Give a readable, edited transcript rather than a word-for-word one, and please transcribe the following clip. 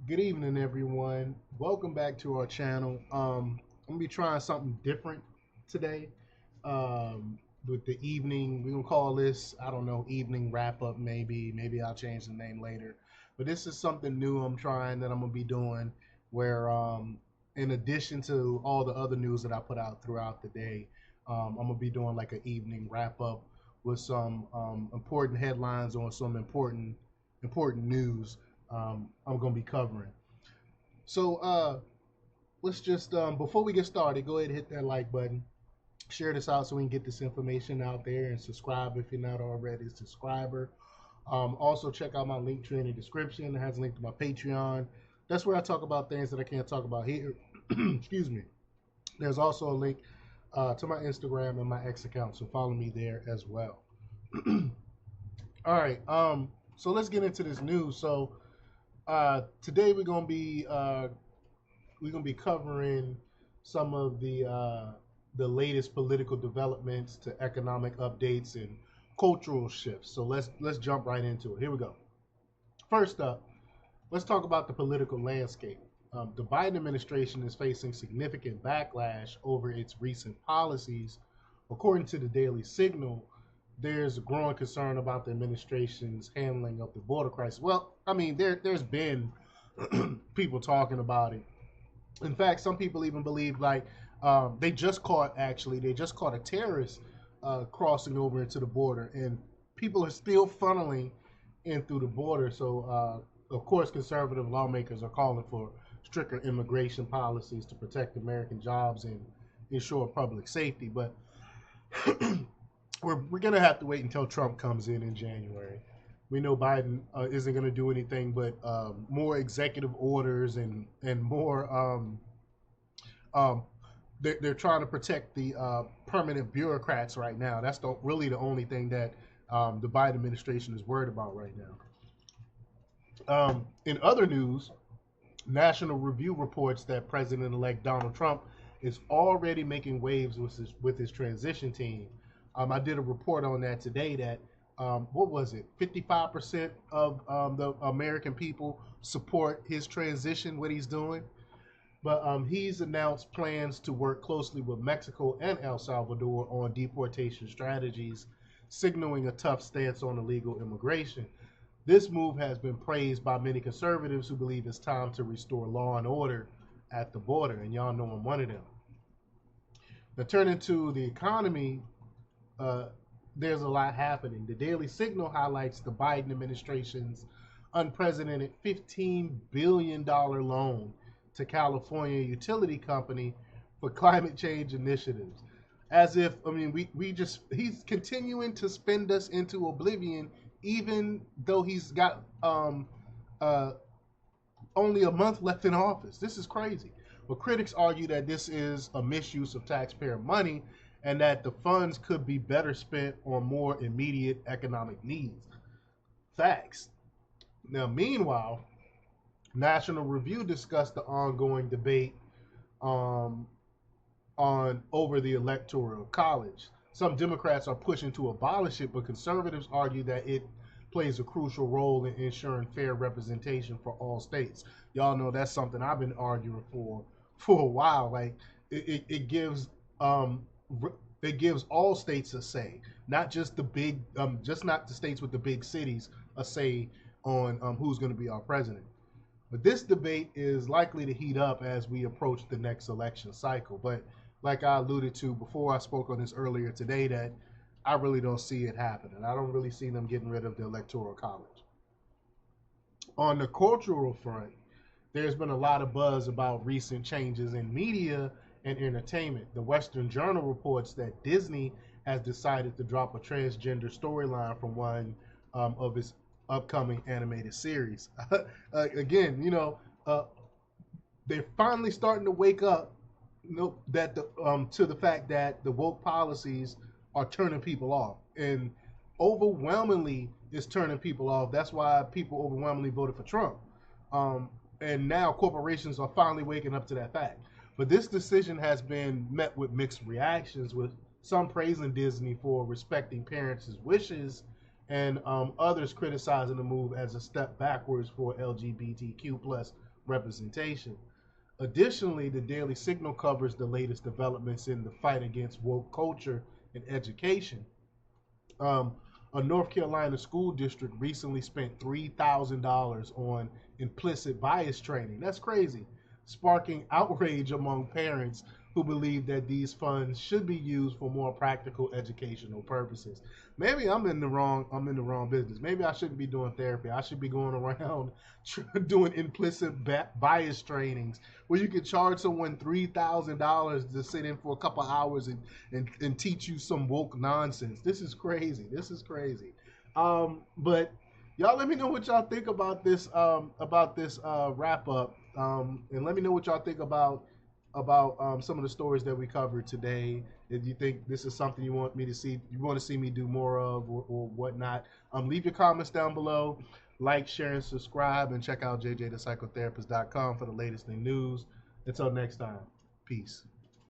Good evening, everyone. Welcome back to our channel. I'm gonna be trying something different today. With the evening, we're gonna call this, I don't know, evening wrap up. Maybe I'll change the name later. But this is something new I'm trying that I'm gonna be doing, where in addition to all the other news that I put out throughout the day, I'm gonna be doing like an evening wrap up with some important headlines on some important news I'm gonna be covering. So let's just before we get started, go ahead and hit that like button. Share this out so we can get this information out there, and subscribe if you're not already a subscriber. Also check out my link tree in the description. It has a link to my Patreon. That's where I talk about things that I can't talk about here. Excuse me. There's also a link to my Instagram and my X account, so follow me there as well. All right. So let's get into this news. So today we're gonna be covering some of the latest political developments to economic updates and cultural shifts. So let's jump right into it. Here we go. First up, let's talk about the political landscape. The Biden administration is facing significant backlash over its recent policies. According to the Daily Signal, there's a growing concern about the administration's handling of the border crisis. Well, I mean, there's been people talking about it. In fact, some people even believe like they just caught a terrorist crossing over into the border, and people are still funneling in through the border. So of course, conservative lawmakers are calling for stricter immigration policies to protect American jobs and ensure public safety. But we're going to have to wait until Trump comes in January. We know Biden isn't going to do anything but more executive orders and more um, they're trying to protect the permanent bureaucrats right now. That's really the only thing that the Biden administration is worried about right now. In other news, National Review reports that President-elect Donald Trump is already making waves with his transition team. I did a report on that today. That what was it? 55% of the American people support his transition, what he's doing. But he's announced plans to work closely with Mexico and El Salvador on deportation strategies, signaling a tough stance on illegal immigration. This move has been praised by many conservatives who believe it's time to restore law and order at the border, and y'all know I'm one of them. Now, turning to the economy, uh, there's a lot happening. The Daily Signal highlights the Biden administration's unprecedented $15 billion loan to California utility company for climate change initiatives. As if, I mean, he's continuing to spend us into oblivion, even though he's got uh, only a month left in office. This is crazy. But critics argue that this is a misuse of taxpayer money and that the funds could be better spent on more immediate economic needs. Facts. Now, meanwhile, National Review discussed the ongoing debate um, on over the electoral college. Some Democrats are pushing to abolish it, but conservatives argue that it plays a crucial role in ensuring fair representation for all states. Y'all know that's something I've been arguing for a while. Like it gives it gives all states a say, not just the big, just not the states with the big cities a say on who's going to be our president. But this debate is likely to heat up as we approach the next election cycle. But like I alluded to before, I spoke on this earlier today, that I really don't see it happening. I don't really see them getting rid of the electoral college. On the cultural front, there's been a lot of buzz about recent changes in media and entertainment. The Western Journal reports that Disney has decided to drop a transgender storyline from one of its upcoming animated series. Again, they're finally starting to wake up, that to the fact that the woke policies are turning people off, and overwhelmingly is turning people off. That's why people overwhelmingly voted for Trump. Um, and now corporations are finally waking up to that fact. But this decision has been met with mixed reactions, with some praising Disney for respecting parents' wishes, and others criticizing the move as a step backwards for LGBTQ plus representation. Additionally, the Daily Signal covers the latest developments in the fight against woke culture in education. Um, a North Carolina school district recently spent $3,000 on implicit bias training. That's crazy, sparking outrage among parents who believe that these funds should be used for more practical educational purposes. Maybe I'm in the wrong business. Maybe I shouldn't be doing therapy. I should be going around doing implicit bias trainings where you can charge someone $3,000 to sit in for a couple hours and teach you some woke nonsense. This is crazy. This is crazy. But y'all, let me know what y'all think about this wrap up, and let me know what y'all think about some of the stories that we covered today. If you think this is something you want me to see, you want to see me do more of, or whatnot, leave your comments down below. Like, share, and subscribe, and check out jjthepsychotherapist.com for the latest in news. Until next time, peace.